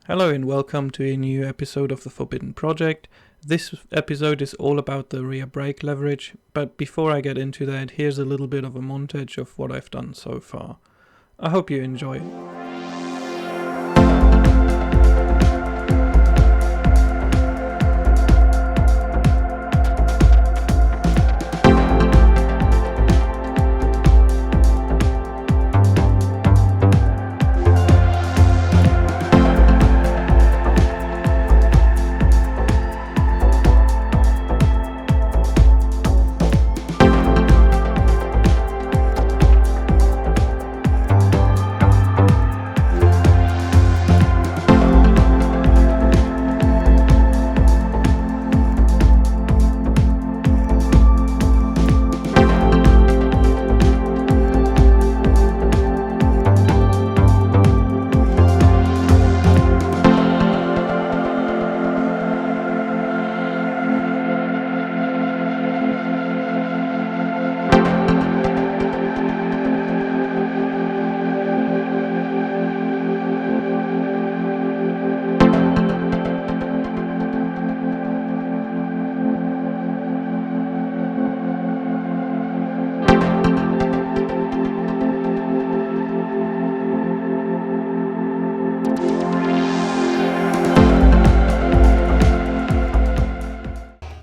Hello and welcome to a new episode of the Forbidden Project. This episode is all about the rear brake leverage, but before I get into that, here's a little bit of a montage of what I've done so far. I hope you enjoy it.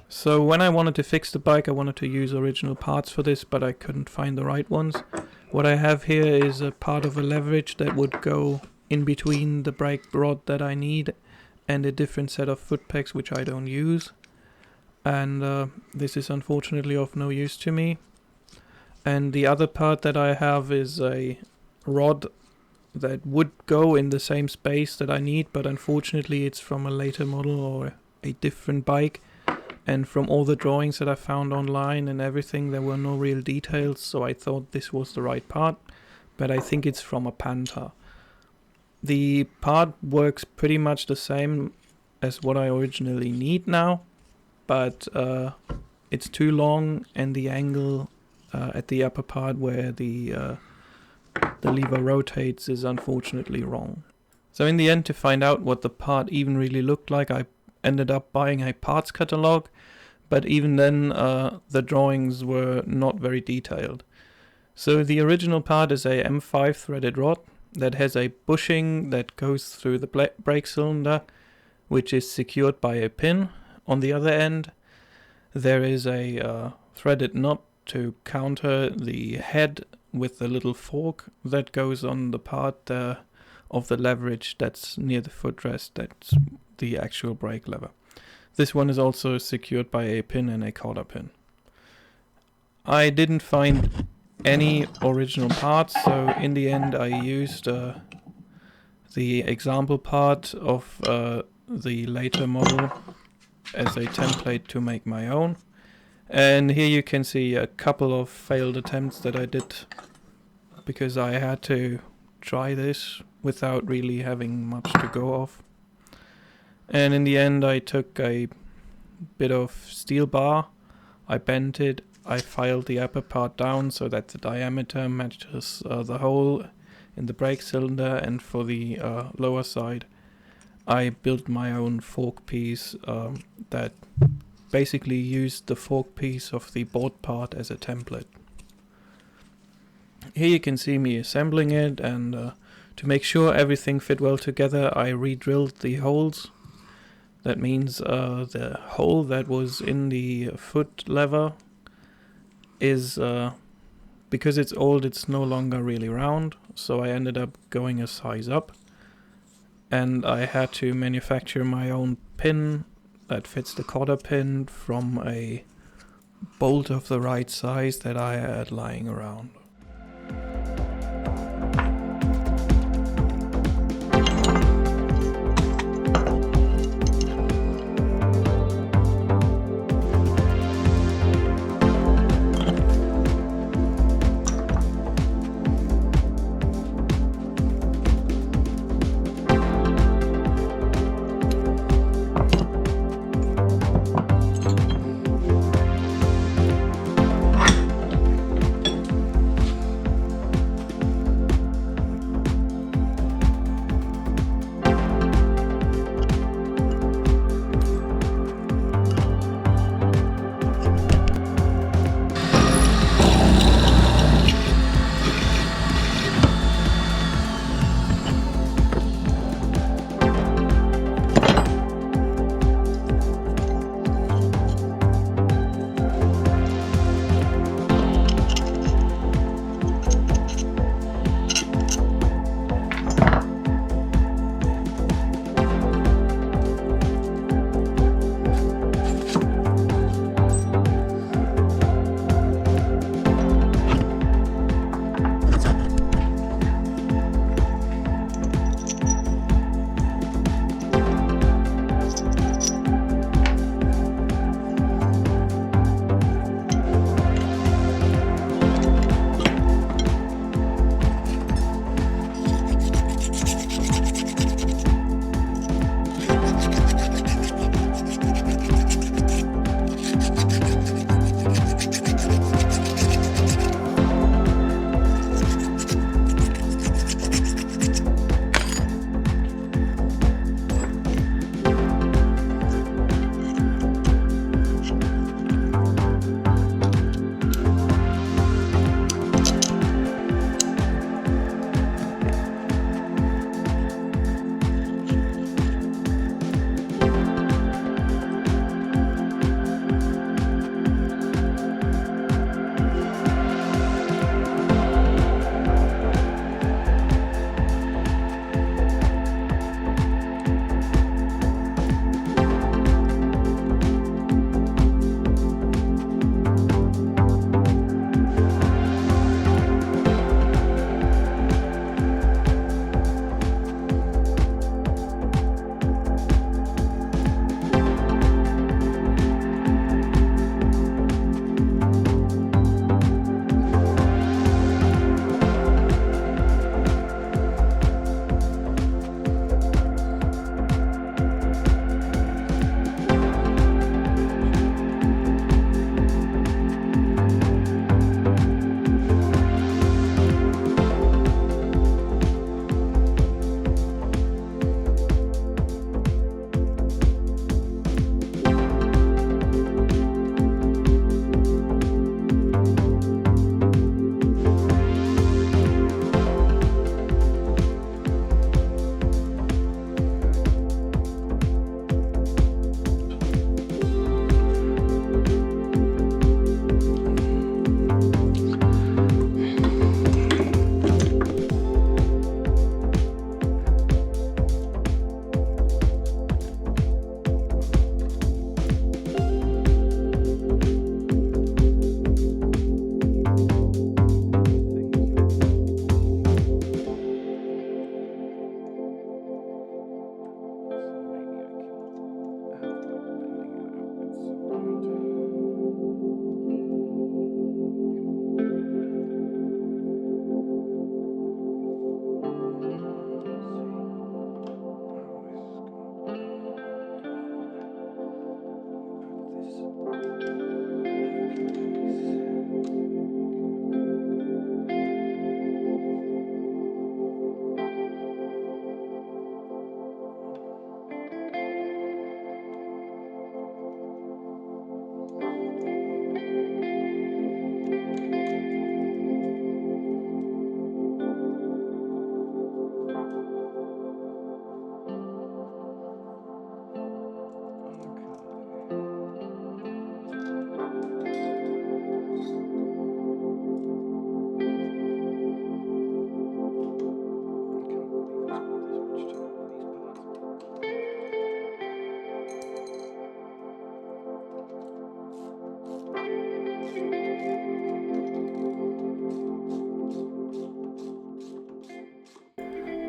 So when I wanted to fix the bike, I wanted to use original parts for this, but I couldn't find the right ones. What I have here is a part of a leverage that would go in between the brake rod that I need and a different set of foot pegs which I don't use. And this is unfortunately of no use to me. And the other part that I have is a rod that would go in the same space that I need, but unfortunately it's from a later model or a different bike. And from all the drawings that I found online and everything, there were no real details, so I thought this was the right part, but I think it's from a Panther. The part works pretty much the same as what I originally need now, but it's too long, and the angle at the upper part where the lever rotates is unfortunately wrong. So in the end, to find out what the part even really looked like, I ended up buying a parts catalog, but even then the drawings were not very detailed. So the original part is a M5 threaded rod that has a bushing that goes through the brake cylinder, which is secured by a pin. On the other end there is a threaded nut to counter the head with the little fork that goes on the part of the leverage that's near the footrest, that's the actual brake lever. This one is also secured by a pin and a cotter pin. I didn't find any original parts, so in the end I used the example part of the later model as a template to make my own. And here you can see a couple of failed attempts that I did because I had to try this without really having much to go off. And in the end I took a bit of steel bar, I bent it, I filed the upper part down so that the diameter matches the hole in the brake cylinder, and for the lower side I built my own fork piece that basically used the fork piece of the board part as a template. Here you can see me assembling it, and to make sure everything fit well together I re-drilled the holes. That means the hole that was in the foot lever is, because it's old, it's no longer really round, so I ended up going a size up. And I had to manufacture my own pin that fits the cotter pin from a bolt of the right size that I had lying around.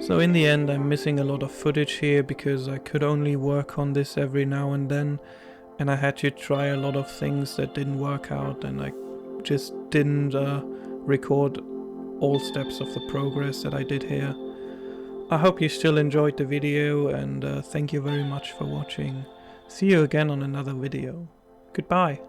So in the end I'm missing a lot of footage here because I could only work on this every now and then, and I had to try a lot of things that didn't work out, and I just didn't record all steps of the progress that I did here. I hope you still enjoyed the video, and thank you very much for watching. See you again on another video. Goodbye.